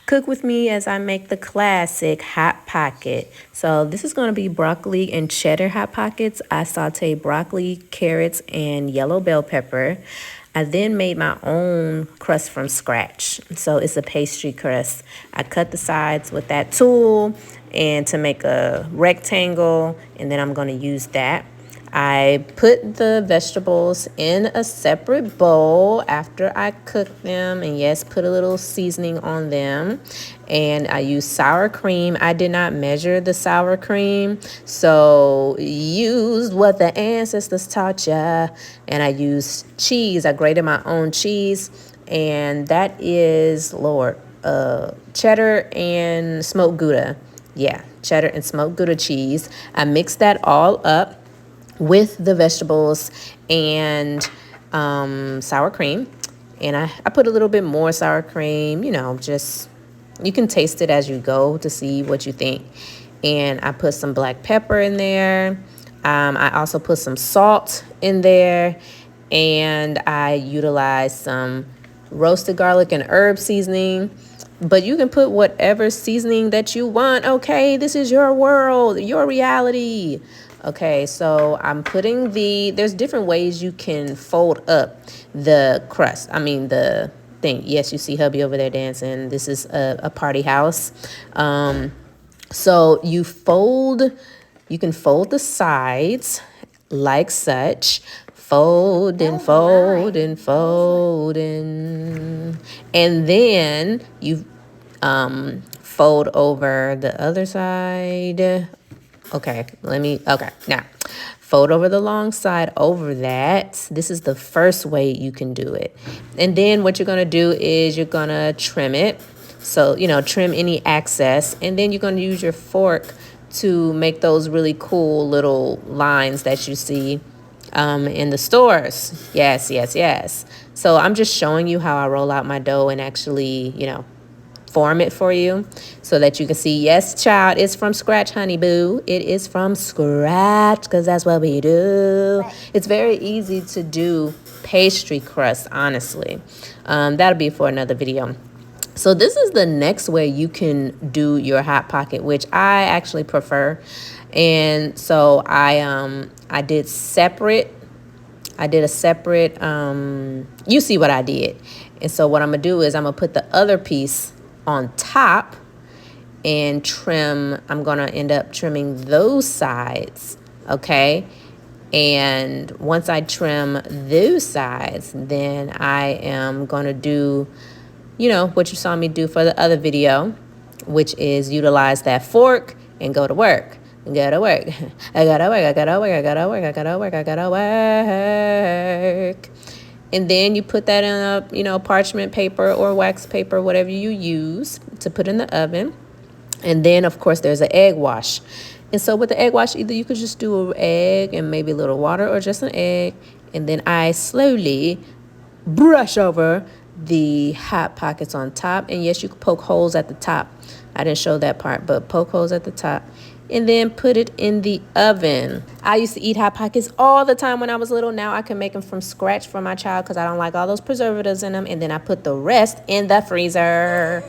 Cook with me as I make the classic Hot Pocket. So this is going to be broccoli and cheddar Hot Pockets. I sauteed broccoli, carrots, and yellow bell pepper. I then made my own crust from scratch. So it's a pastry crust. I cut the sides with that tool and to make a rectangle, and then I'm going to use that. I put the vegetables in a separate bowl after I cooked them, and yes, put a little seasoning on them. And I used sour cream. I did not measure the sour cream, so used what the ancestors taught ya. And I used cheese. I grated my own cheese, and that is, Lord, cheddar and smoked Gouda. Yeah, cheddar and smoked Gouda cheese. I mixed that all up with the vegetables and sour cream. And I put a little bit more sour cream, just you can taste it as you go to see what you think. And I put some black pepper in there. I also put some salt in there, and I utilized some roasted garlic and herb seasoning. But you can put whatever seasoning that you want. Okay, this is your world, your reality. Okay, so I'm putting there's different ways you can fold up the crust. The thing. Yes, you see hubby over there dancing. This is a party house. So you can fold the sides like such. Fold and fold and fold and then you fold over the other side. Okay, now fold over the long side over that. This is the first way you can do it. And then what you're going to do is you're going to trim it. So, trim any excess. And then you're going to use your fork to make those really cool little lines that you see in the stores. Yes. So I'm just showing you how I roll out my dough and actually, form it for you so that you can see, yes, child, it's from scratch, honey boo. It is from scratch because that's what we do. It's very easy to do pastry crust, honestly. That'll be for another video. So this is the next way you can do your Hot Pocket, which I actually prefer. And so I did a separate, you see what I did. And so what I'm gonna do is I'm gonna put the other piece on top and trim. I'm gonna end up trimming those sides, okay? And once I trim those sides, then I am gonna do, what you saw me do for the other video, which is utilize that fork and go to work. I gotta work. And then you put that in a, parchment paper or wax paper, whatever you use to put in the oven. And then, of course, there's an egg wash. And so with the egg wash, either you could just do an egg and maybe a little water or just an egg. And then I slowly brush over the Hot Pockets on top. And yes, you could poke holes at the top. I didn't show that part, but poke holes at the top. And then put it in the oven. I used to eat Hot Pockets all the time when I was little. Now I can make them from scratch for my child because I don't like all those preservatives in them. And then I put the rest in the freezer.